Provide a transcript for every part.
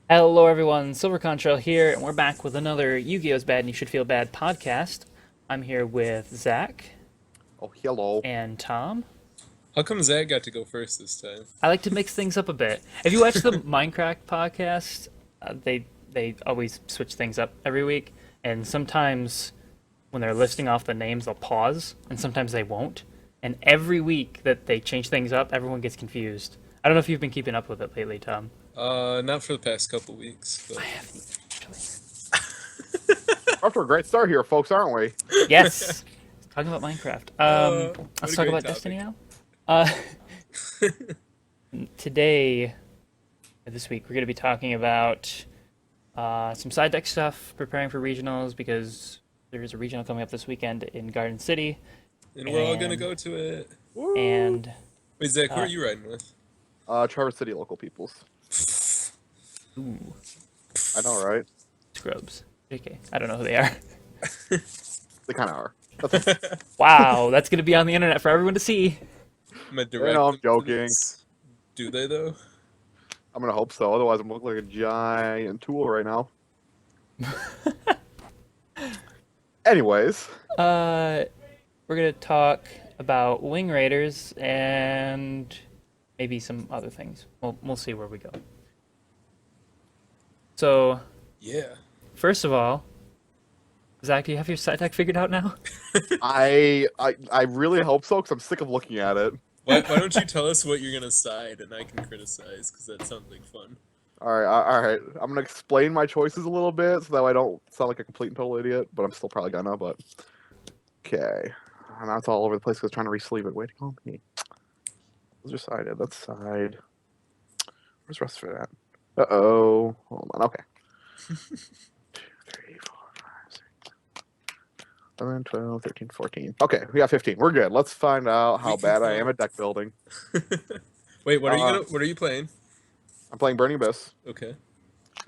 Hello, everyone. Silver Contrail here, and we're back with another Yu-Gi-Oh's Bad and You Should Feel Bad podcast. I'm here with Zach Oh, hello. and Tom. How come Zach got to go first this time? I like to mix things up a bit. If you watch the Minecraft podcast, they always switch things up every week, and sometimes when they're listing off the names, they'll pause, and sometimes they won't. And every week that they change things up, everyone gets confused. I don't know if you've been keeping up with it lately, Tom. Not for the past couple weeks, I but have actually. Off to a great start here, folks, aren't we? Yes. Talking about Minecraft. what Let's a talk great about topic. Destiny now. Uh, today, this week, we're going to be talking about some side deck stuff, preparing for regionals because there is a regional coming up this weekend in Garden City, And we're all gonna and go to it. Woo! and Wait, Zach, who are uh, you riding with? Traverse City local peoples. ooh, I know, right? scrubs. JK, I don't know who they are. They kind of are. That's Wow, that's going to be on the internet for everyone to see. I'm a I know, I'm direct joking. influence. Do they though? I'm gonna hope so. Otherwise, I'm looking like a giant tool right now. Anyways, We're going to talk about Wing Raiders and maybe some other things. We'll see where we go. So, Yeah. first of all, Zach, do you have your side deck figured out now? I really hope so because I'm sick of looking at it. Why don't you tell us what you're gonna side and I can criticize because that sounds like fun. All right. I'm gonna explain my choices a little bit so that I don't sound like a complete and total idiot, but I'm still probably gonna. But okay, and that's all over the place because trying to re-sleeve it. Wait, on me. Those are sided. That's side. Where's the rest of it at? Uh-oh. Hold on. Okay. 2, 3, 4, 5, 6, 11, 12, 13, 14. Okay, we got 15. We're good. Let's find out how We can bad I am count. at deck building. Wait, Uh, what are you playing? I'm playing Burning Abyss. Okay.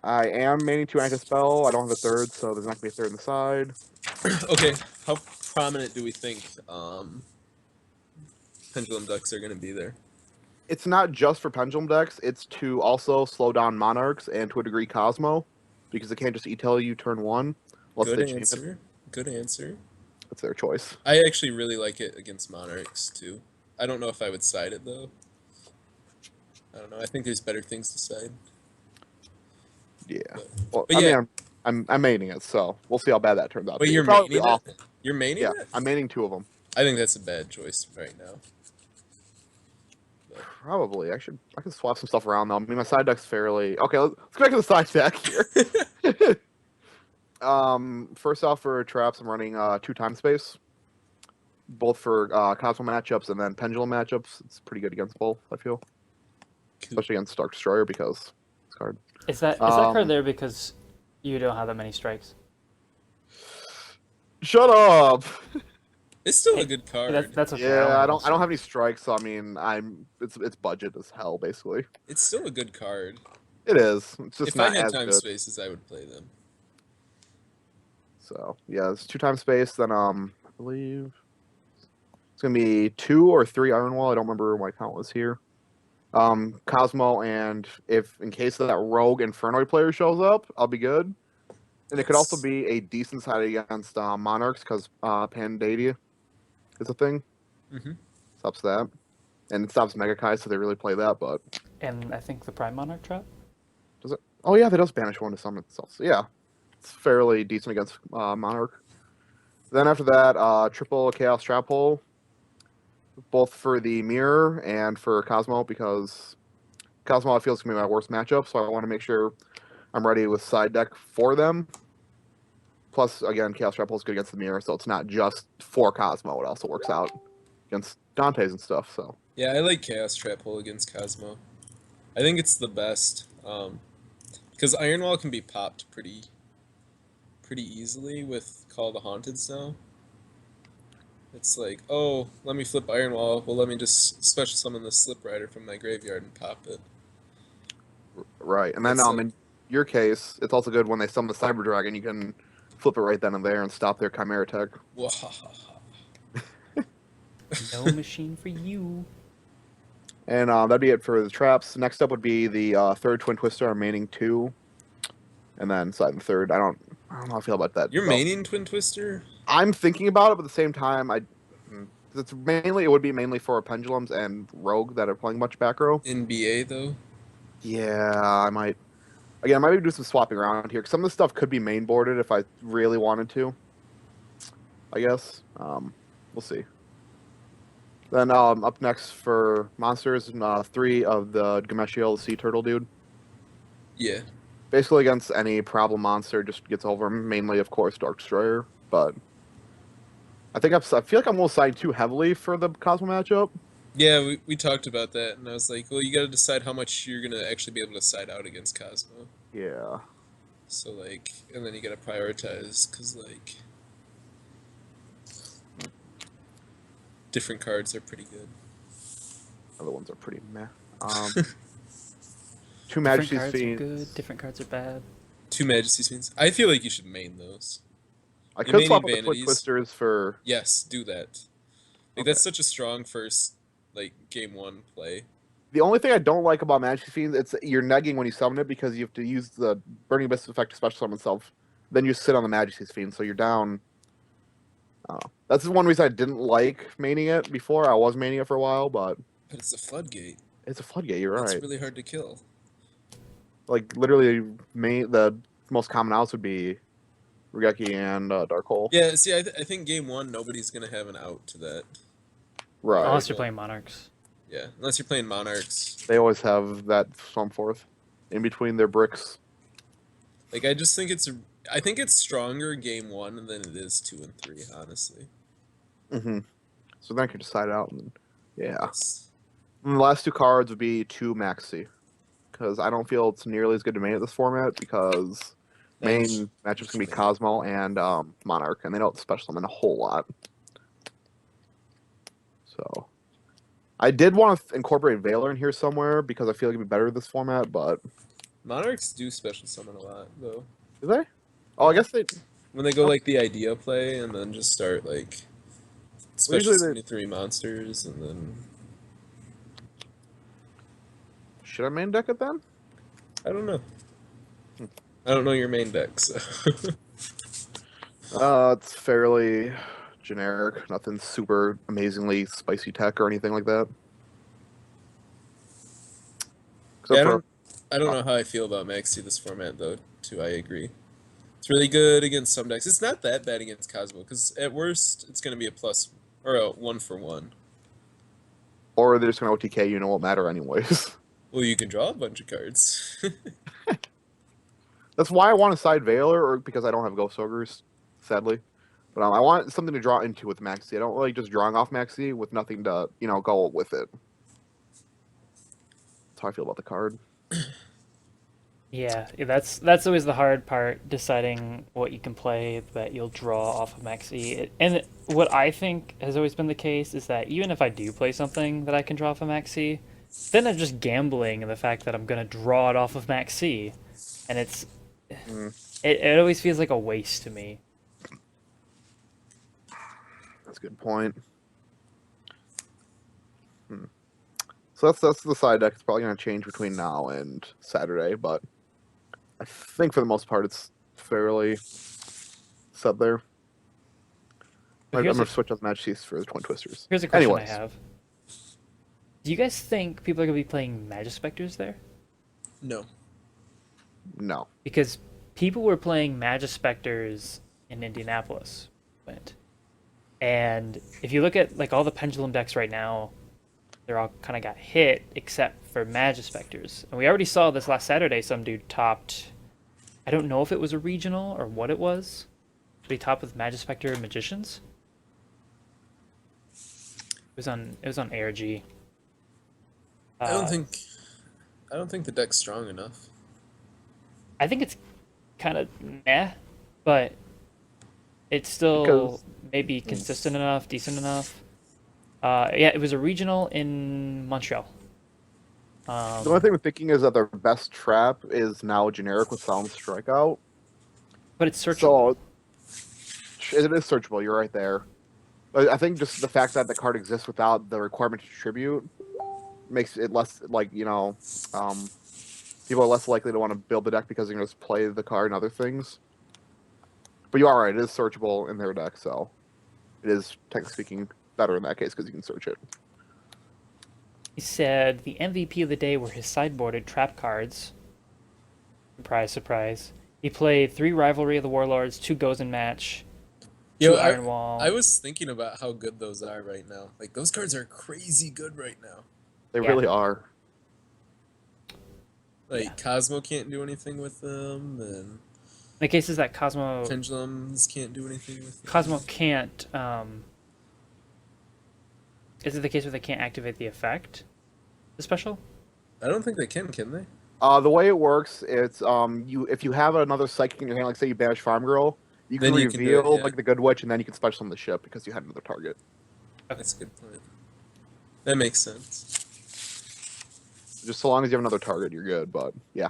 I am maining 2 anti-spell. I don't have a third, so there's not going to be a third on the side. Okay. How prominent do we think pendulum ducks are gonna be there? It's not just for Pendulum decks. It's to also slow down Monarchs and to a degree Cosmo, because they can't just e-tail you turn 1 unless Good they chain it. answer. Good answer. That's their choice. I actually really like it against Monarchs too. I don't know if I would side it though. I don't know. I think there's better things to side. Yeah. But, Well, but I yeah. mean, I'm maining it, so we'll see how bad that turns out. Wait, to be. you're It'll probably be maining it? awful. You're maining Yeah, it? I'm maining 2 of them. I think that's a bad choice right now. Probably. I could swap some stuff around though. I mean, my side deck's fairly okay. Let's go back to the side deck here. First off, for traps, I'm running 2 time space, both for Cosmo matchups and then Pendulum matchups. It's pretty good against both, I feel, especially against Dark Destroyer because it's card. Is that card there because you don't have that many strikes? Shut up. It's still Hey, a good card. that's okay. Yeah, I only don't have have any strikes, so I mean, it's budget as hell basically. It's still a good card. It is. It's just If I not had as time good. spaces, I would play them. So yeah, it's 2 time space. Then I believe it's gonna be 2 or 3 Iron Wall. I don't remember what my count was here. Cosmo, and if in case that Rogue Infernoid player shows up, I'll be good. And it could also That's- be a decent side against Monarchs because Pandaria is a thing. Mhm. Stops that, and it stops Mega Kai, so they really play that. But and I think the Prime Monarch trap. does it? Oh yeah, that does banish one to summon itself. So yeah, it's fairly decent against Monarch. Then after that, triple Chaos Trap Hole, both for the Mirror and for Cosmo, because Cosmo I feel is going to be my worst matchup, so I want to make sure I'm ready with side deck for them. Plus, again, Chaos Trap Hole is good against the Mirror, so it's not just for Cosmo. It also works out against Dante's and stuff, so. Yeah, I like Chaos Trap Hole against Cosmo. I think it's the best. Because Iron Wall can be popped pretty easily with Call of the Haunted now. It's like, oh, let me flip Iron Wall. Well, let me just special summon the Slip Rider from my graveyard and pop it. Right. And then It's like- in your case, it's also good when they summon the Cyber Dragon, you can flip it right then and there and stop their Chimera Tech. Wahahaha. No machine for you. And that'd be it for the traps. Next up would be the third Twin Twister. I'm maining 2. and then Side in third. I don't know how I feel about that. You're though. maining Twin Twister? I'm thinking about it, but at the same time, it would be mainly for Pendulums and Rogue that are playing much back row. In BA though? Yeah, I might. Again, I might do some swapping around here. 'Cause some of the stuff could be main boarded if I really wanted to. I guess. We'll see. Then up next for monsters, 3 of the Gameshiel Sea Turtle dude. Yeah. Basically against any problem monster, just gets over 'em. Mainly, of course, Dark Destroyer. But I feel like I'm a little siding too heavily for the Cosmo matchup. Yeah, we talked about that, and I was like, well, you got to decide how much you're gonna actually be able to side out against Cosmo. Yeah. So like, and then you got to prioritize because like, different cards are pretty good. Other ones are pretty meh. Two Different Majesty's cards are Fiends. good. Different cards are bad. 2 Majesty's Fiends. I feel like you should main those. I Your could swap out main the Twin vanities. Twisters for. Yes, do that. Like Okay. that's such a strong first like game 1 play. The only thing I don't like about Majesty's Fiends, it's you're negging when you summon it because you have to use the Burning Abyss effect to special summon itself. Then you sit on the Majesty's Fiend, so you're down. That's the one reason I didn't like maining it before. I was maining it for a while, but But it's a floodgate. it's a floodgate. You're It's right. really hard to kill. Like literally, the most common outs would be Regeki and Dark Hole. Yeah, see, I think game 1 nobody's gonna have an out to that. Right. Unless you're playing Monarchs. Yeah, unless you're playing Monarchs. They always have that some forth in between their bricks. Like I just think I think it's stronger game 1 than it is 2 and 3, honestly. Mm-hmm. So then I could decide out. And, yeah. Yes. And the last 2 cards would be 2 Maxi. Because I don't feel it's nearly as good to main at this format because main matchups can be Cosmo and Monarch, and they don't special summon a whole lot. So I did want to incorporate Valor in here somewhere because I feel like it'd be better this format, but Monarchs do special summon a lot though. do they? Oh, I guess they. When they go like the idea play and then just start like special usually they- summoning 3 monsters and then Should I main deck it then? I don't know. I don't know your main deck, so It's fairly generic. Nothing super amazingly spicy tech or anything like that. Except yeah, for I don't know how I feel about Maxi this format though. Too, I agree. It's really good against some decks. It's not that bad against Cosmo because at worst it's gonna be a plus or a 1-for-1. or they're just gonna OTK. You know, won't matter anyways. Well, you can draw a bunch of cards. That's why I want to side Valor, or because I don't have Ghost Ogres, sadly. But I want something to draw into with Maxi. I don't like just drawing off Maxi with nothing to, go with it. That's how I feel about the card. Yeah, that's always the hard part, deciding what you can play that you'll draw off of Maxi. And what I think has always been the case is that even if I do play something that I can draw off of Maxi, then I'm just gambling in the fact that I'm gonna draw it off of Maxi, and it always feels like a waste to me. That's a good point. So that's the side deck. It's probably going to change between now and Saturday, but I think for the most part it's fairly set there. But I'm here's going a- to switch out the Majesties for the Twin Twisters. Here's a question Anyways. I have. Do you guys think people are gonna be playing Magispectors there? No. No. Because people were playing Magispectors in Indianapolis, went. And if you look at like all the Pendulum decks right now, they're all kind of got hit except for Magispectors. And we already saw this last Saturday. Some dude topped. I don't know if it was a regional or what it was, but he topped with Magispector and Magicians. It was on ARG. I don't think the deck's strong enough. I think it's kind of meh, but it's still Because- maybe consistent enough, decent enough. Yeah, it was a regional in Montreal. The only thing I'm thinking is that their best trap is now generic with Sound Strikeout. But it's searchable. So it is searchable. You're right there. But I think just the fact that the card exists without the requirement to tribute makes it less people are less likely to want to build the deck because they're going to just play the card and other things. But you are right; it is searchable in their deck, so it is technically speaking better in that case because you can search it. He said the MVP of the day were his sideboarded trap cards. Surprise, surprise. He played 3 Rivalry of the Warlords, 2 Gozen Match, 2 Yo, Iron Wall. I was thinking about how good those are right now. Like those cards are crazy good right now. They Yeah. really are. Like Yeah. Cosmo can't do anything with them, and The case is that Cosmo Pendulums can't do anything with them. Cosmo can't. Is it the case where they can't activate the effect? The special? I don't think they can they? The way it works, it's you if you have another psychic in your hand, like say you banish Farm Girl, you can Then you can do it, reveal yeah. like the Good Witch, and then you can special summon the ship because you had another target. That's a good point. That makes sense. Just so long as you have another target, you're good. But yeah,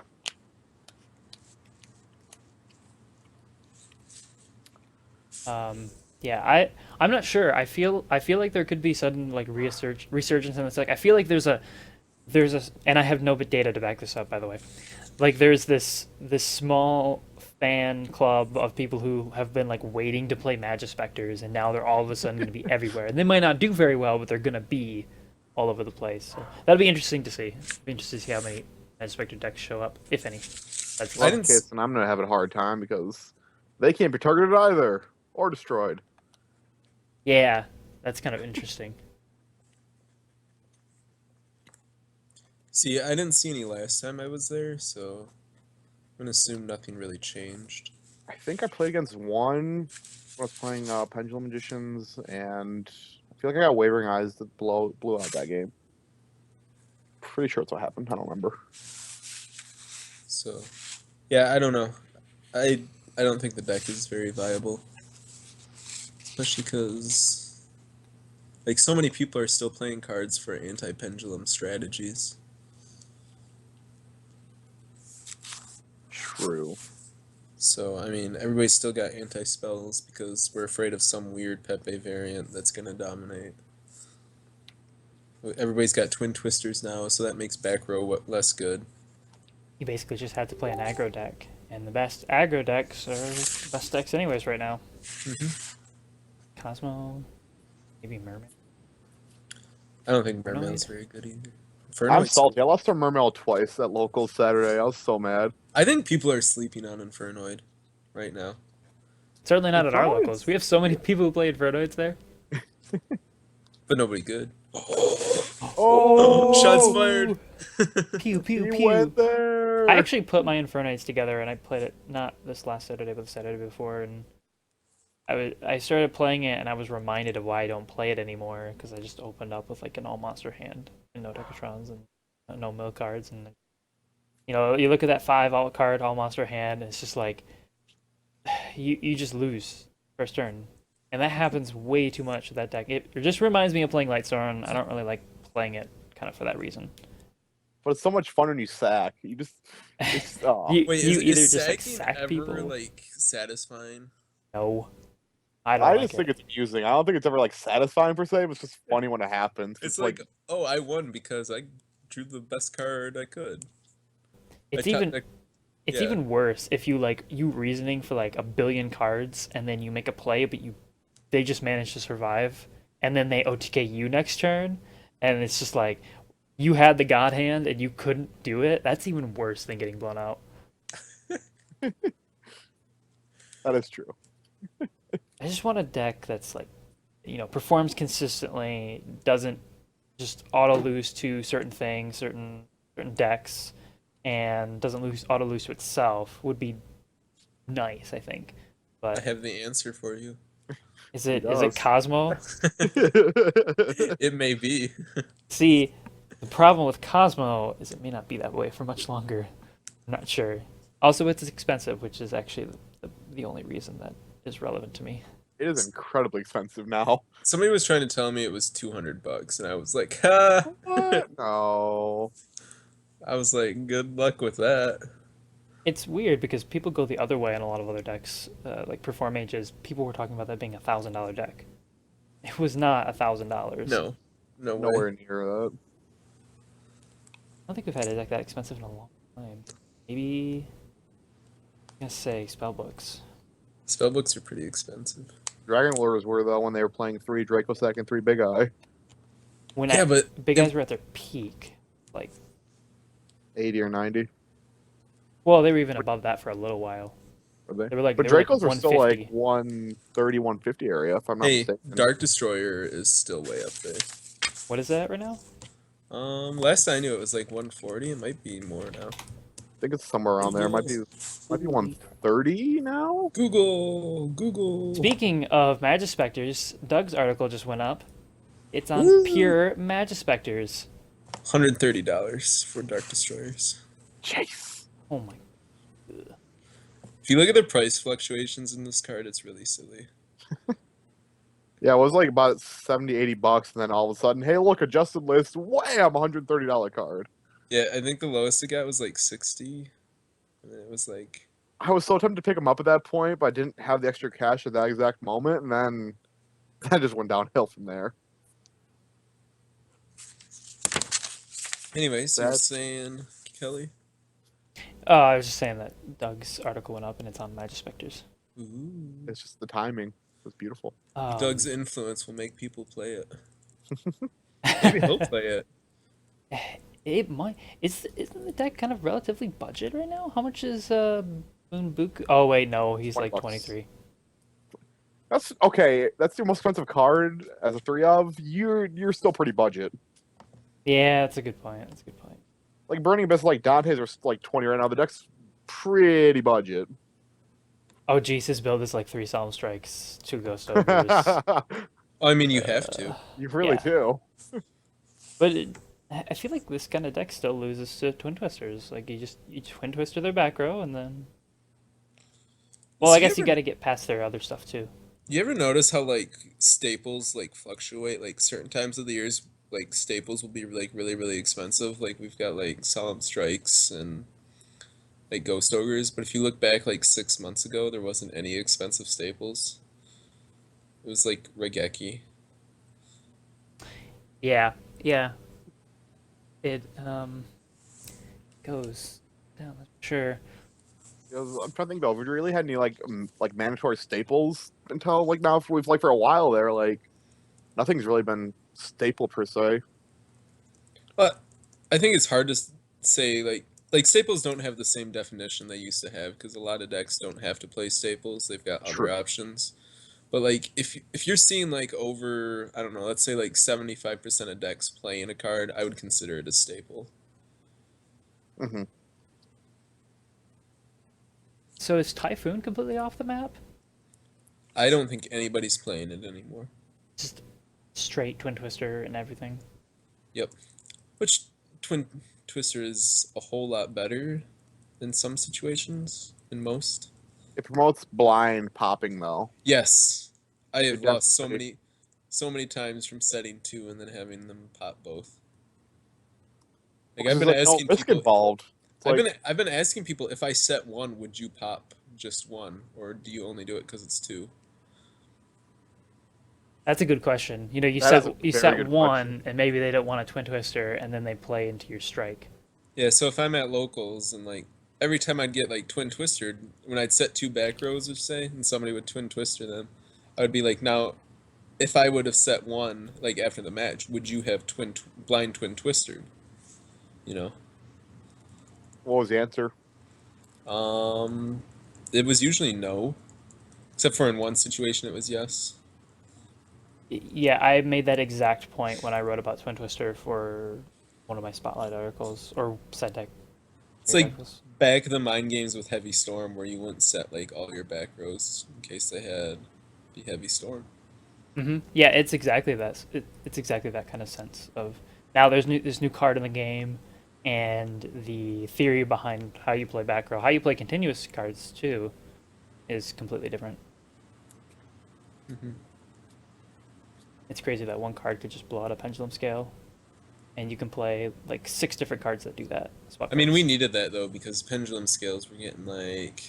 Yeah, I'm not sure. I feel like there could be sudden like resurgence in this. Like I feel like there's a and I have no data to back this up, by the way. Like there's this small fan club of people who have been like waiting to play Magispectors, and now they're all of a sudden going to be everywhere. And they might not do very well, but they're going to be all over the place. So that'll be interesting to see. It'll be interesting to see how many Magispector decks show up, if any. That's I worst didn't case, and I'm gonna have a hard time because they can't be targeted either or destroyed. yeah, that's kind of interesting. See, I didn't see any last time I was there, so I'm gonna assume nothing really changed. I think I played against one when I was playing Pendulum Magicians, and I feel like I got Wavering Eyes that blew out that game. Pretty sure that's what happened. I don't remember. So, yeah, I don't know. I don't think the deck is very viable, especially because like so many people are still playing cards for anti-pendulum strategies. True. So, I mean, everybody's still got anti-spells because we're afraid of some weird Pepe variant that's gonna dominate. Everybody's got Twin Twisters now, so that makes back row less good. You basically just had to play an aggro deck, and the best aggro decks are the best decks anyways right now. Cosmo, maybe Mermaid. I don't think Infernoid? Mermail's very good either. I'm Infernoid's- salty. I lost to Mermail twice at local Saturday. I was so mad. I think people are sleeping on Infernoid right now. Certainly not at our Infernoids? locals. We have so many people who play Infernoids there. But nobody good. Oh, Shots fired. Pew pew He pew. went there. I actually put my Infernoids together, and I played it not this last Saturday, but the Saturday before, and I started playing it, and I was reminded of why I don't play it anymore because I just opened up with like an all monster hand and no Decatrons and no mill cards, and you know you look at that 5 alt card all monster hand, and it's just like you just lose first turn, and that happens way too much with that deck. It just reminds me of playing Lightstorm. I don't really like playing it kind of for that reason. But it's so much fun when you sack. You just, it's, oh. You, Wait, you is either just like sacking sack ever people. like satisfying? No, I don't I like just it. think it's amusing. I don't think it's ever like satisfying per se, but it's just funny when it happens. It's like, oh, I won because I drew the best card I could. It's I even like, it's yeah. even worse if you like you reasoning for like a billion cards and then you make a play, but they just manage to survive, and then they OTK you next turn, and it's just like you had the god hand and you couldn't do it. That's even worse than getting blown out. that is true. I just want a deck that's like, you know, performs consistently, doesn't just auto lose to certain things, certain decks, and doesn't auto lose to itself. Would be nice, I think. I But have the answer for you. is it does. Cosmo? It may be. See, the problem with Cosmo is it may not be that way for much longer. I'm not sure. Also, it's expensive, which is actually the only reason that is relevant to me. It is incredibly expensive now. Somebody was trying to tell me it was $200, and I was like, ha! What? No. I was like, good luck with that. It's weird because people go the other way on a lot of other decks, like Perform Mages. People were talking about that being $1,000 deck. It was not $1,000. No way. Nowhere near that. I don't think we've had a deck that expensive in a long Maybe I'm gonna say spellbooks. Spellbooks are pretty expensive. Dragon Lures were though when they were playing 3 Dracossack and 3 Big Eye, When Yeah, but big guys were at their peak, like 80 or 90. well, they were even above that for a little while. Were they? They were like But they were like Dracos are still like 150. 130, 150 area, if I'm not hey, mistaken. Dark Destroyer is still way up there. What is that right now? Last I knew it was like 140. It might be more now. I think it's somewhere around there. Might be 130 now. Google. Speaking of Magispectors, Doug's article just went up. It's on Woo! pure Magispectors. $130 for Dark Destroyers. Chase. Oh my. If you look at the price fluctuations in this card, it's really silly. Yeah, it was like about 70, 80 bucks, and then all of a sudden, hey, look, adjusted list, wham, $130 card. Yeah, I think the lowest it got was like 60. And then it was like, I was so tempted to pick them up at that point, but I didn't have the extra cash at that exact moment, and then that just went downhill from there. anyway, so you're That's- saying, Kelly? I was just saying that Doug's article went up and it's on Magispectors. Ooh. It's just the timing was beautiful. Doug's influence will make people play it. Maybe he'll play it. It might. Isn't the deck kind of relatively budget right now? How much is Moonbuku? Oh wait, no, he's 20 like bucks. 23. That's okay. That's your most expensive card as a 3 of. You're still pretty budget. Yeah, that's a good point. That's a good point. Like Burning Abyss, like Dante's are like 20 right now. The deck's pretty budget. Oh, Jesus' build is like 3 Solemn Strikes, 2 Ghost Ogres. I mean, you have to. You really Yeah. do. But I feel like this kind of deck still loses to Twin Twisters. Like you Twin Twister their back row and then. Well, So I guess you ever- got to get past their other stuff too. You ever notice how like staples like fluctuate? Like certain times of the years, like staples will be like really really expensive. Like we've got like Solemn Strikes and like Ghost Ogres. But if you look back like 6 months ago, there wasn't any expensive staples. It was like Regeki. Yeah, yeah. It goes down. Sure. I'm trying to think though. If we really had any like mandatory staples until like now, we've like for a while there, like nothing's really been staple per se. But I think it's hard to say like staples don't have the same definition they used to have because a lot of decks don't have to play staples. They've got other True. options. But like if you're seeing like over, I don't know, let's say like 75% of decks playing a card, I would consider it a staple. Hmm. So is Typhoon completely off the map? I don't think anybody's playing it anymore. Just straight Twin Twister and everything. Yep. Which Twin Twister is a whole lot better in some situations, in most. It promotes blind popping though. Yes. I have It lost definitely- so many times from setting 2 and then having them pop both. Like Because I've been there's, like, asking no risk people involved. It's like, I've been asking people if I set 1, would you pop just 1 or do you only do it cuz it's 2? That's a good question. You know, you That is a set you very set good one, and maybe they don't want a Twin Twister, and then they play into your strike. Yeah, so if I'm at locals and like every time I'd get like twin twistered, when I'd set 2 back rows, let's say, and somebody would twin twister them, I would be like, now, if I would have set 1 like after the match, would you have blind twin twistered? You know, what was the answer? it was usually no, except for in one situation it was yes. Yeah, I made that exact point when I wrote about Twin Twister for one of my Spotlight articles or side deck. It's like articles. back in the mind games with Heavy Storm where you wouldn't set like all your back rows in case they had the Heavy Storm. Yeah, it's exactly that. It's exactly that kind of sense of now there's this new card in the game, and the theory behind how you play back row, how you play continuous cards too, is completely different. Mhm. It's crazy that one card could just blow out a pendulum scale, and you can play like 6 different cards that do that. I mean, we needed that though because pendulum scales were getting like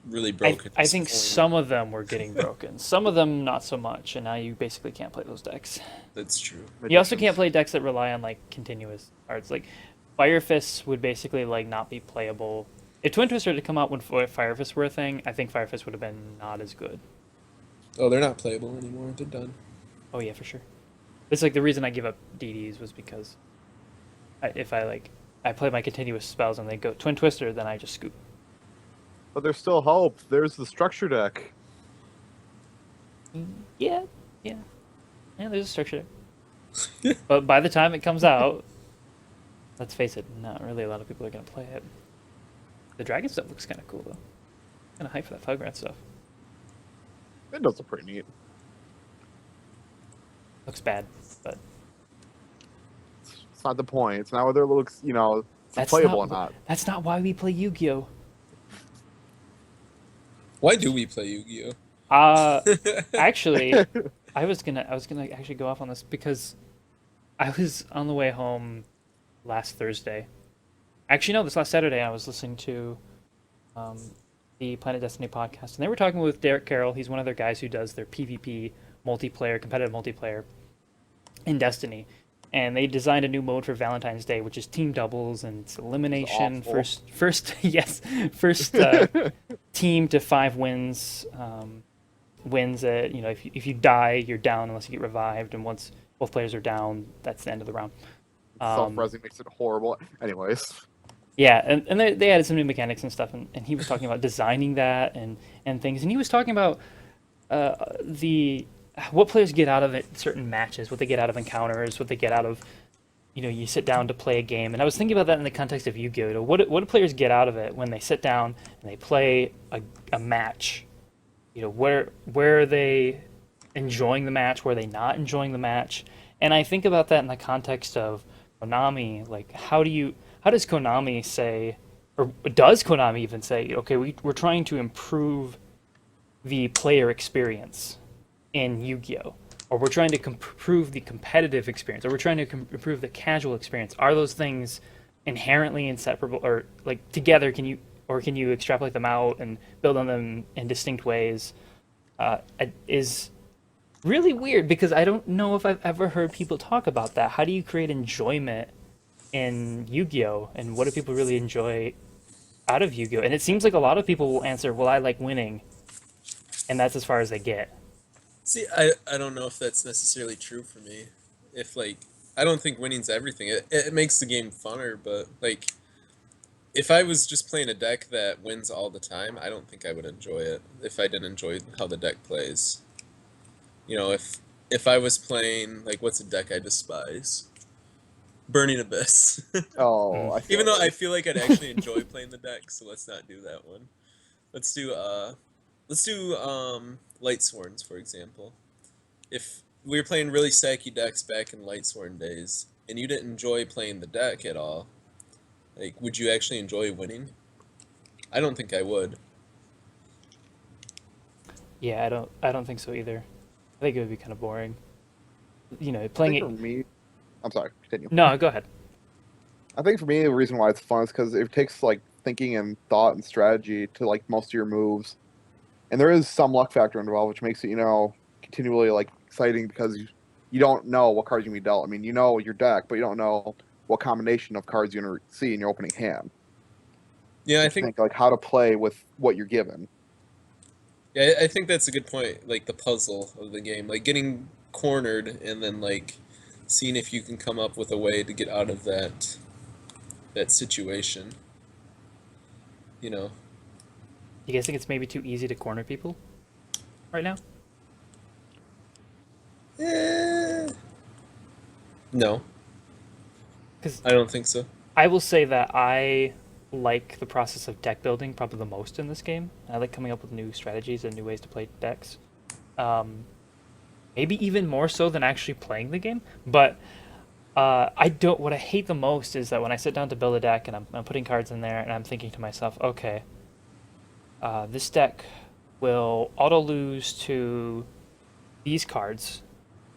really broken. at I this think point. some of them were getting broken. Some of them not so much, and now you basically can't play those decks. That's true. You also can't play decks that rely on like continuous cards. Like Fire Fists would basically like not be playable. If Twin Twister had come out when Fire Fists were a thing, I think Fire Fists would have been not as good. Oh, they're not playable anymore. They're done. Oh yeah, for sure. It's like the reason I give up DDs was because if I like I play my continuous spells and they go Twin Twister, then I just scoop. But there's still hope. There's the structure deck. Yeah, yeah, yeah. There's a structure, but by the time it comes out, let's face it, not really a lot of people are gonna play it. The dragon stuff looks kind of cool though. Kind of hype for that Fugrat stuff. It does look pretty neat. Looks bad, but It's not the point. It's not whether it looks, it's that's playable not, or not. That's not why we play Yu-Gi-Oh. Why do we play Yu-Gi-Oh? Actually, I was gonna actually go off on this because I was on the way home last Thursday. Actually, no, this last Saturday I was listening to um, the Planet Destiny podcast, and they were talking with Derek Carroll. He's one of their guys who does their PvP multiplayer, competitive multiplayer in Destiny. And they designed a new mode for Valentine's Day, which is team doubles and it's elimination. awful. First, yes, first team to 5 wins. Wins at if you die, you're down unless you get revived, and once both players are down, that's the end of the round. Self-resing makes it horrible. Anyways, Yeah, and they added some new mechanics and stuff, and he was talking about designing that and things, and he was talking about the what players get out of it, certain matches, what they get out of encounters, what they get out of you sit down to play a game, and I was thinking about that in the context of Yu-Gi-Oh. What do players get out of it when they sit down and they play a match? Where are they enjoying the match? Where are they not enjoying the match? And I think about that in the context of Konami. Like, how does Konami say, or does Konami even say, okay, we're trying to improve the player experience in Yu-Gi-Oh, or we're trying to improve the competitive experience, or we're trying to improve the casual experience? Are those things inherently inseparable, or like together? Can you extrapolate them out and build on them in distinct ways? Is really weird because I don't know if I've ever heard people talk about that. How do you create enjoyment in Yu-Gi-Oh, and what do people really enjoy out of Yu-Gi-Oh? And it seems like a lot of people will answer, "Well, I like winning," and that's as far as they get. See, I don't know if that's necessarily true for me. If like I don't think winning's everything. It makes the game funner, but like if I was just playing a deck that wins all the time, I don't think I would enjoy it if I didn't enjoy how the deck plays. If I was playing like what's a deck I despise? Burning Abyss. oh, I feel Even though I like- feel like I'd actually enjoy playing the deck, so let's not do that one. Let's do Light Sworns, for example. If we were playing really sacky decks back in Light Sworn days, and you didn't enjoy playing the deck at all, like, would you actually enjoy winning? I don't think I would. Yeah, I don't think so either. I think it would be kind of boring. I Playing think it. for me, I'm sorry. Continue. No, go ahead. I think for me, the reason why it's fun is because it takes like thinking and thought and strategy to like most of your moves, and there is some luck factor involved, which makes it continually like exciting because you don't know what cards you be dealt. I mean, you know your deck, but you don't know what combination of cards you're gonna see in your opening hand. Yeah, I You think like how to play with what you're given. yeah, I think that's a good point. Like the puzzle of the game, like getting cornered and then like seeing if you can come up with a way to get out of that situation. You know. You guys think it's maybe too easy to corner people right now? No, 'Cause I don't think so. I will say that I like the process of deck building probably the most in this game. I like coming up with new strategies and new ways to play decks. Maybe even more so than actually playing the game. But I don't. What I hate the most is that when I sit down to build a deck and I'm putting cards in there and I'm thinking to myself, okay, this deck will auto lose to these cards.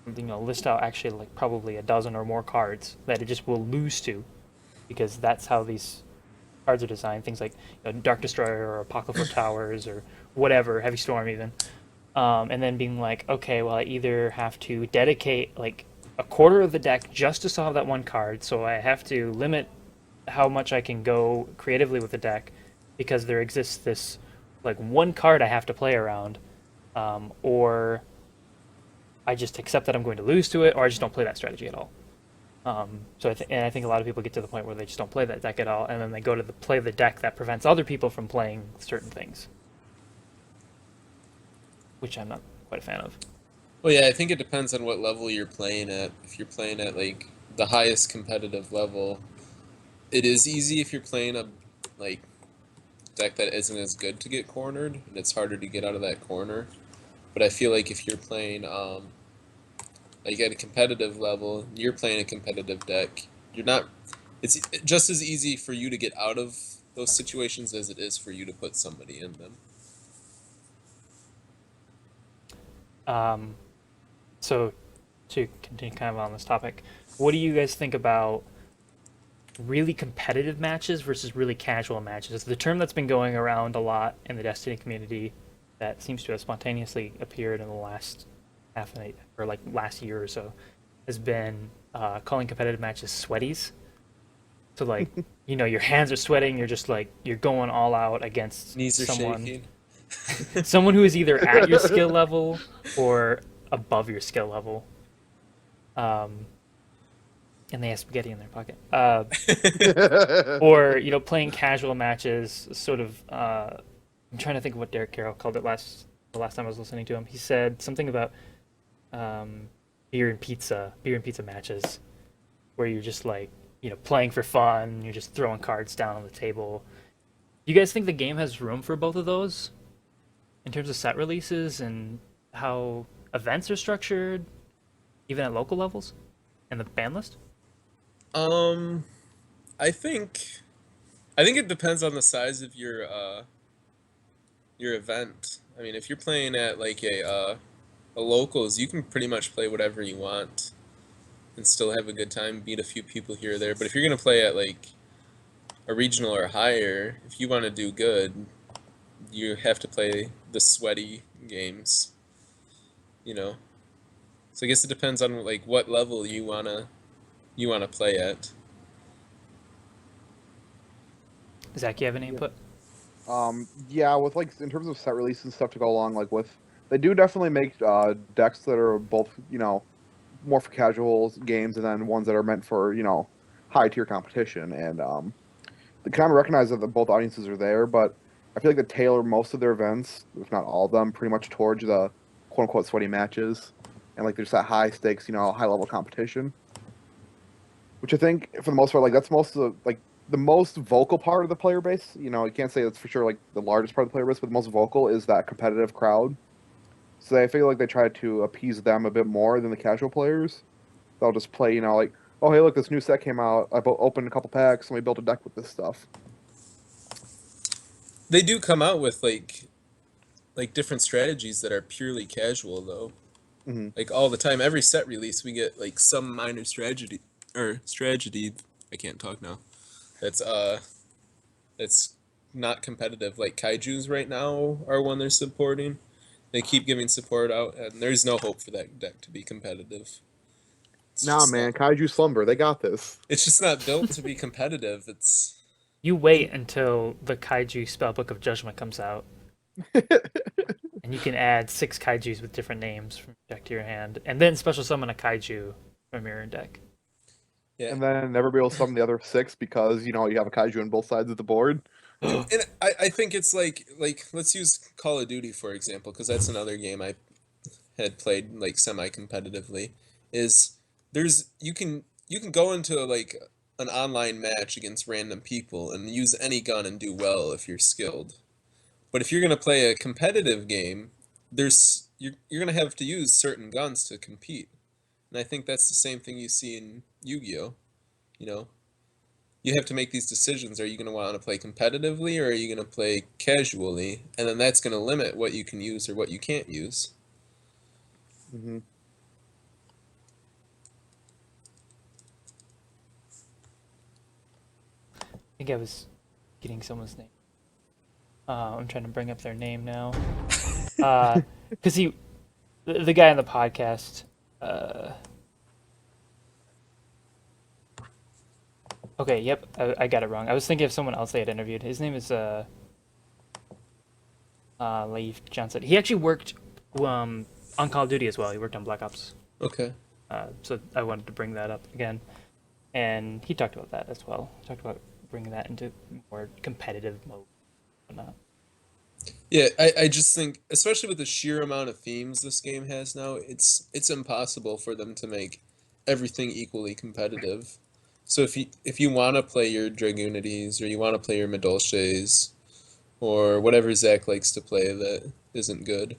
List out actually like probably a dozen or more cards that it just will lose to, because that's how these cards are designed. Things like Dark Destroyer or Apocryphal Towers or whatever, Heavy Storm even. And then being like, okay, well, I either have to dedicate like a quarter of the deck just to solve that one card, so I have to limit how much I can go creatively with the deck, because there exists this like one card I have to play around, or I just accept that I'm going to lose to it, or I just don't play that strategy at all. And I think a lot of people get to the point where they just don't play that deck at all, and then they go to play the deck that prevents other people from playing certain things, which I'm not quite a fan of. Well, yeah, I think it depends on what level you're playing at. If you're playing at like the highest competitive level, it is easy if you're playing a like deck that isn't as good to get cornered, and it's harder to get out of that corner. But I feel like if you're playing like at a competitive level, you're playing a competitive deck, you're not. It's just as easy for you to get out of those situations as it is for you to put somebody in them. Um, so to continue kind of on this topic, what do you guys think about really competitive matches versus really casual matches? The term that's been going around a lot in the Destiny community that seems to have spontaneously appeared in the last or like last year or so has been calling competitive matches sweaties. So like, your hands are sweating, you're just like you're going all out against Knees are someone shaking. someone who is either at your skill level or above your skill level. And they have spaghetti in their pocket. Or playing casual matches, sort of. I'm trying to think of what Derek Carroll called it the last time I was listening to him. He said something about beer and pizza matches, where you're just like playing for fun. You're just throwing cards down on the table. Do you guys think the game has room for both of those in terms of set releases and how events are structured, even at local levels, and the ban list? Um, I think I think it depends on the size of your event. I mean, if you're playing at like a locals, you can pretty much play whatever you want and still have a good time, beat a few people here or there. But if you're gonna play at like a regional or higher, if you want to do good, you have to play the sweaty games, you know. So I guess it depends on like what level you wanna play at. Zach, you have any input? Yeah, with like in terms of set release and stuff to go along like with, they do definitely make decks that are both more for casual games and then ones that are meant for high tier competition. And they kind of recognize that both audiences are there, but I feel like they tailor most of their events, if not all of them, pretty much towards the quote unquote sweaty matches, and like there's that high stakes, high level competition, which I think for the most part, like that's most of the most vocal part of the player base. You can't say that's for sure like the largest part of the player base, but the most vocal is that competitive crowd. So I feel like they try to appease them a bit more than the casual players. They'll just play, like, oh hey, look, this new set came out. I opened a couple packs and we built a deck with this stuff. They do come out with like different strategies that are purely casual though. Hmm. Like all the time, every set release we get like some minor strategy. I can't talk now. That's not competitive. Like Kaiju's right now are one they're supporting. They keep giving support out, and there's no hope for that deck to be competitive. It's Nah, just not. man, Kaiju Slumber, they got this. It's just not built to be competitive. It's You wait until the Kaiju Spellbook of Judgment comes out, and you can add 6 Kaijus with different names from your deck to your hand, and then special summon a Kaiju from your deck. yeah. And then never be able to summon the other 6 because you have a Kaiju on both sides of the board. And I think it's like let's use Call of Duty for example, because that's another game I had played like semi-competitively. Is there's you can go into like an online match against random people and use any gun and do well if you're skilled. But if you're gonna play a competitive game, you're gonna have to use certain guns to compete. And I think that's the same thing you see in Yu-Gi-Oh. You know, you have to make these decisions. Are you going to want to play competitively or are you going to play casually? And then that's going to limit what you can use or what you can't use. Hmm. I think I was getting someone's name. I'm trying to bring up their name now. Because the guy on the podcast, Okay, yep, I got it wrong. I was thinking of someone else they had interviewed. His name is Leif Johnson. He actually worked on Call of Duty as well. He worked on Black Ops. Okay. So I wanted to bring that up again, and he talked about that as well. He talked about bringing that into more competitive mode, and whatnot. Yeah, I just think, especially with the sheer amount of themes this game has now, it's impossible for them to make everything equally competitive. So if you want to play your Dragoonities or you want to play your Medolces or whatever Zach likes to play that isn't good,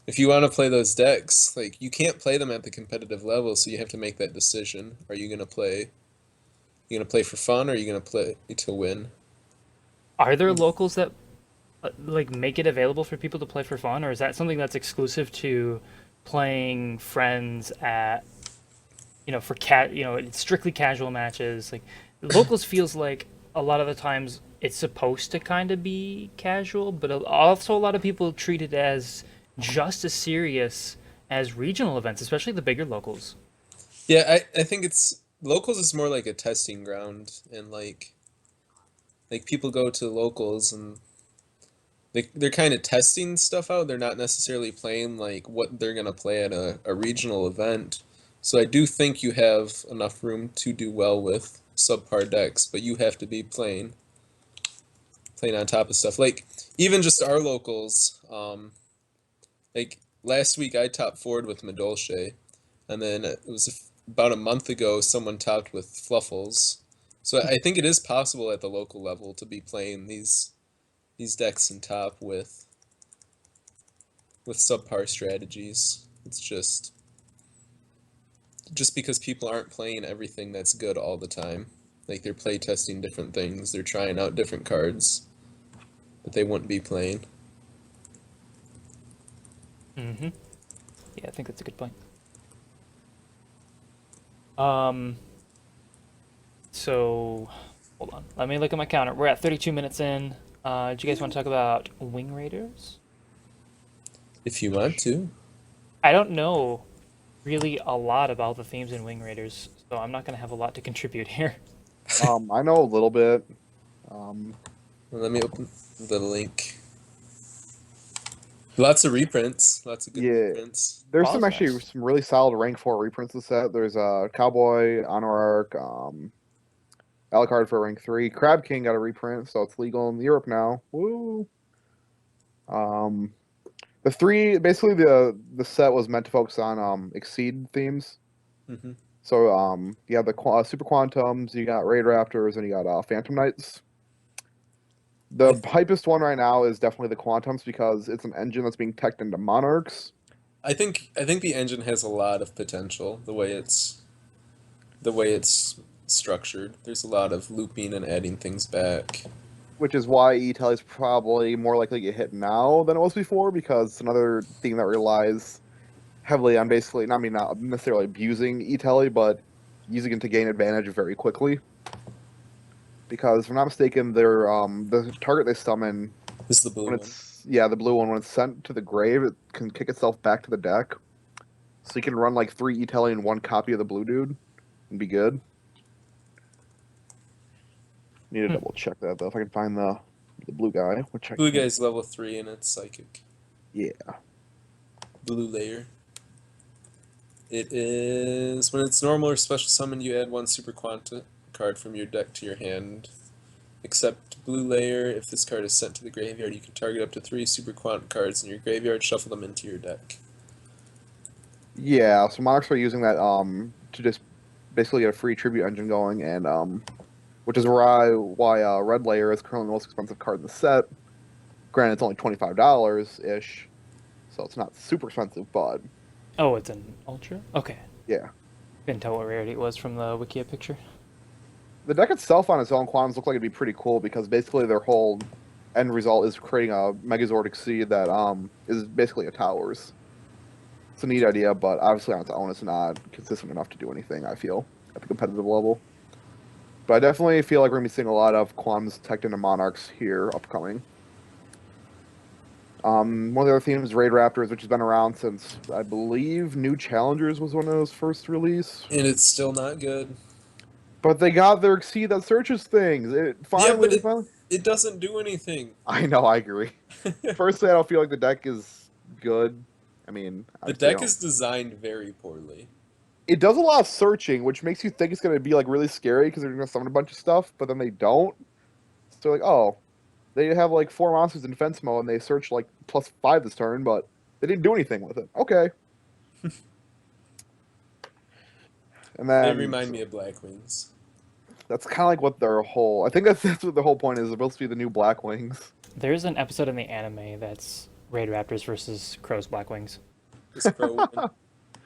if you want to play those decks, like you can't play them at the competitive level, so you have to make that decision. Are you gonna play? You gonna play for fun, or are you gonna play to win? Are there locals that like make it available for people to play for fun, or is that something that's exclusive to playing friends at for it's strictly casual matches? Like locals feels like a lot of the times it's supposed to kind of be casual, but also a lot of people treat it as just as serious as regional events, especially the bigger locals. Yeah, I think it's locals is more like a testing ground, and like people go to locals and they're kind of testing stuff out. They're not necessarily playing like what they're gonna play at a regional event. So I do think you have enough room to do well with subpar decks, but you have to be playing on top of stuff. Like even just our locals, like last week I top forward with Medolce, and then it was about a month ago someone topped with Fluffles. So I think it is possible at the local level to be playing these decks in top with subpar strategies. It's just because people aren't playing everything that's good all the time. Like they're play testing different things, they're trying out different cards that they wouldn't be playing. Mm-hmm. Yeah, I think that's a good point. Um, so hold on. Let me look at my counter. We're at 32 minutes in. Do you guys want to talk about Wing Raiders? If you want to. I don't know really a lot about the themes in Wing Raiders, so I'm not going to have a lot to contribute here. I know a little bit. Um, Let me open the link. Lots of reprints, lots of good yeah, reprints. there's Ball's some actually nice. some really solid rank 4 reprints of the set. There's Cowboy, Honor Arc, Alucard for rank 3. Crab King got a reprint, so it's legal in Europe now. Woo! Um, the three basically the set was meant to focus on Exceed themes. Hmm. So you have the Super Quantums, you got Raid Raptors, and you got Phantom Knights. I, The hypest one right now is definitely the Quantums because it's an engine that's being teched into Monarchs, I think the engine has a lot of potential the way it's structured. There's a lot of looping and adding things back. which is why ETEL is probably more likely to get hit now than it was before because it's another thing that relies heavily on basically, I mean, not necessarily abusing ETEL, but using it to gain advantage very quickly. Because if I'm not mistaken, they're the target they summon This is the blue when one. it's the blue one when it's sent to the grave, it can kick itself back to the deck. So you can run like 3 ETEL and 1 copy of the blue dude and be good. Need to Hmm. double check that though if I can find the blue guy, which I Blue can't. guy's level 3 and it's psychic. Yeah. Blue layer. It is when it's normal or special summon, you add 1 super quanta card from your deck to your hand. Except blue layer, if this card is sent to the graveyard, you can target up to 3 super quant cards in your graveyard, shuffle them into your deck. Yeah, so Monarchs are using that to just basically get a free tribute engine going, and which is why Red Layer is currently the most expensive card in the set. Granted, it's only $25 ish, so it's not super expensive, but Oh, it's an Ultra? Okay. yeah. Couldn't tell what rarity it was from the Wikia picture. The deck itself on its own quantums look like it'd be pretty cool because basically their whole end result is creating a Megazord Exceed that is basically a towers. It's a neat idea, but obviously on its own it's not consistent enough to do anything, I feel, at the competitive level. But I definitely feel like we're going to be seeing a lot of quantums teched into Monarchs here upcoming. One of the other themes is Raid Raptors, which has been around since, I believe, New Challengers was when it was first released. And it's still not good. But they got their Exceed that searches things. It Yeah, finally, but they it finally. it doesn't do anything. I know, I agree. Personally, I don't feel like the deck is good. I mean, The obviously, deck is designed very poorly. it does a lot of searching, which makes you think it's going to be like really scary because they're going to summon a bunch of stuff, but then they don't. So like, oh, they have like 4 monsters in defense mode and they search like +5 this turn, but they didn't do anything with it. Okay. And They then remind me of Blackwings. that's kind of like what their whole. I think that's what the whole point is. They're supposed to be the new Blackwings. There's an episode in the anime that's Raid Raptors versus Crow's Blackwings. Does Crow win?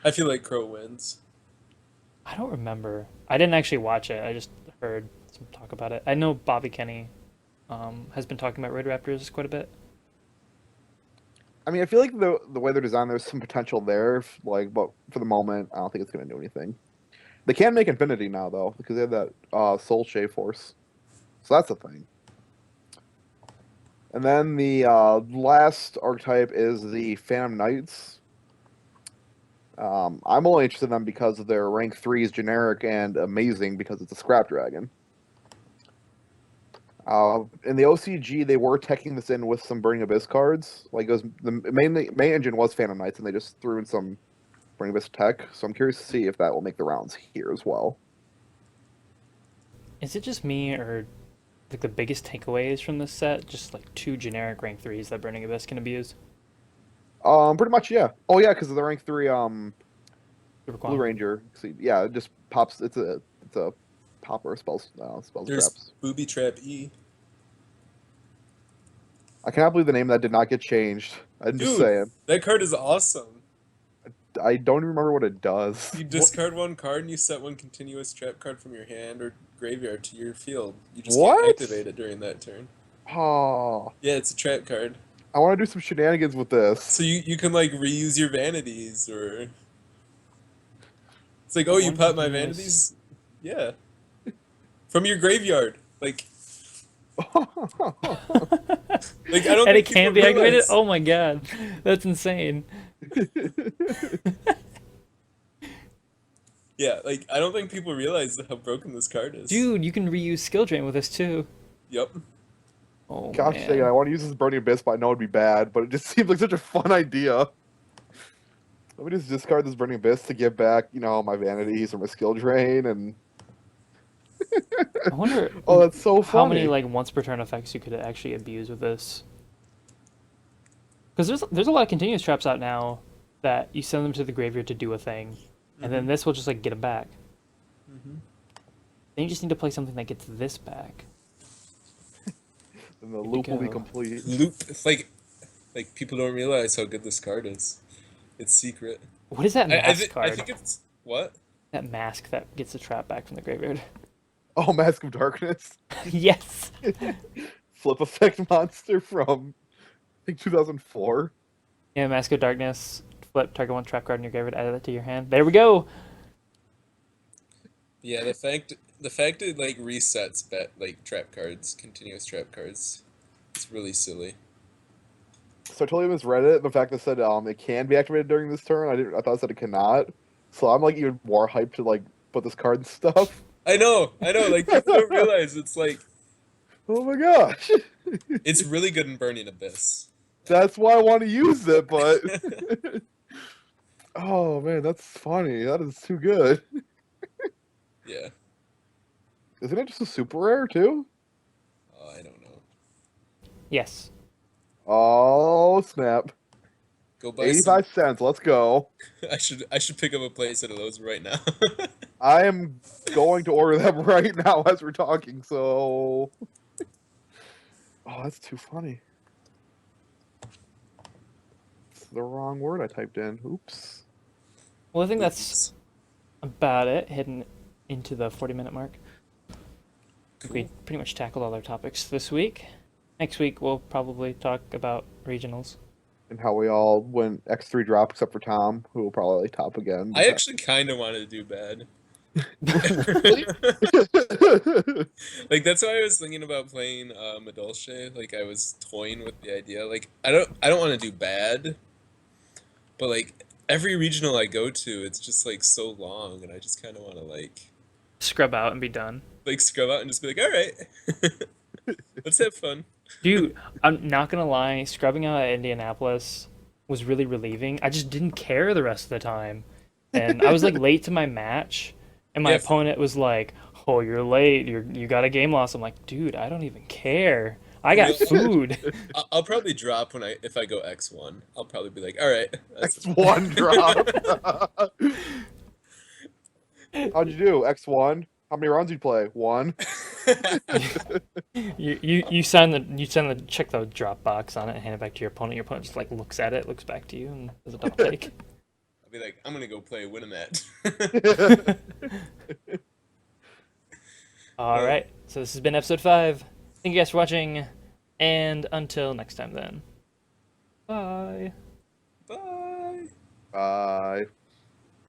I feel like Crow wins. I don't remember. I didn't actually watch it. I just heard some talk about it. I know Bobby Kenny has been talking about Raid Raptors quite a bit. I mean, I feel like the way they're designed, there's some potential there. Like, but for the moment, I don't think it's going to do anything. They can make Infinity now though, because they have that Soul Shave Force, so that's a thing. And then the last archetype is the Phantom Knights. I'm only interested in them because their rank 3 is generic and amazing because it's a Scrap Dragon. In the OCG, they were teching this in with some Burning Abyss cards. Like, it was, the main engine was Phantom Knights, and they just threw in some Burning Abyss tech. So I'm curious to see if that will make the rounds here as well. Is it just me, or like the biggest takeaways from this set just like 2 generic rank 3s that Burning Abyss can abuse? Pretty much, yeah. Oh yeah, because of the rank 3 Super Blue Quantum. Ranger. See, yeah, it just pops. It's a popper spells There's traps. Booby Trap E. I cannot believe the name of that did not get changed. I'm just Dude, saying. that card is awesome. I don't even remember what it does. You discard one card and you set one continuous trap card from your hand or graveyard to your field. You just can't What? activate it during that turn. Oh, Yeah, it's a trap card. I want to do some shenanigans with this. So you can like reuse your vanities or it's like, oh, One you pop my continuous- vanities? Yeah. From your graveyard. Like I don't And think it can't people be activated? realize. Oh my god. That's insane. Yeah, like I don't think people realize how broken this card is. Dude, you can reuse Skill Drain with this too. Yep. Oh Gosh man. dang it, I want to use this Burning Abyss, but I know it'd be bad. But it just seems like such a fun idea. Let me just discard this Burning Abyss to get back, my vanities or my skill drain, and I wonder oh, that's so how funny. many like once per turn effects you could actually abuse with this. Because there's a lot of continuous traps out now that you send them to the graveyard to do a thing, and then this will just like get them back. Then you just need to play something that gets this back. And the Good loop to will be go. complete. Loop. It's like people don't realize how good this card is. It's secret. What is that I, mask I card? think it's what? That mask that gets the trap back from the graveyard. Oh, Mask of Darkness. Yes. Flip effect monster from, I think, 2004. Yeah, Mask of Darkness. Flip target one trap card in your graveyard. Add that to your hand. There we go. Yeah, the fact it like resets like trap cards, continuous trap cards, it's really silly. So I totally misread it. The fact that it said it can be activated during this turn, I thought it said it cannot. So I'm like even more hyped to like put this card and stuff. I know. Like people don't realize it's like Oh my gosh. it's really good in Burning Abyss. That's why I want to use it, but oh man, that's funny. That is too good. Yeah. Isn't it just a super rare too? I don't know. Yes. Oh snap! Go buy 85 cents. Let's go. some. I should pick up a play set of those right now. I am going to order them right now as we're talking. So, oh, that's too funny. It's the wrong word I typed in. Oops. Well, I think that's about it. Heading into the 40-minute mark. We Cool. pretty much tackled all our topics this week. Next week we'll probably talk about regionals. And how we all went X3 drop except for Tom, who will probably top again. I actually kind of wanted to do bad. Like that's why I was thinking about playing Medolce. Like I was toying with the idea. Like I don't want to do bad, but like every regional I go to, it's just like so long, and I just kind of want to like scrub out and be done. Like scrub out and just be like, all right, let's have fun. Dude, I'm not gonna lie, scrubbing out at Indianapolis was really relieving. I just didn't care the rest of the time. And I was like late to my match, and my Yeah, opponent was like, "Oh, you're late. You got a game loss." I'm like, "Dude, I don't even care. I got Yeah. food." I'll probably drop if I go X1. I'll probably be like, all right, that's X1 drop. How'd you do? X1? How many rounds did you play? One. You send the check the drop box on it and hand it back to your opponent. Your opponent just like looks at it, looks back to you, and does a double take. I'll be like, I'm gonna go play win a match. All right, so this has been episode 5. Thank you guys for watching, and until next time, then. Bye. Bye. Bye.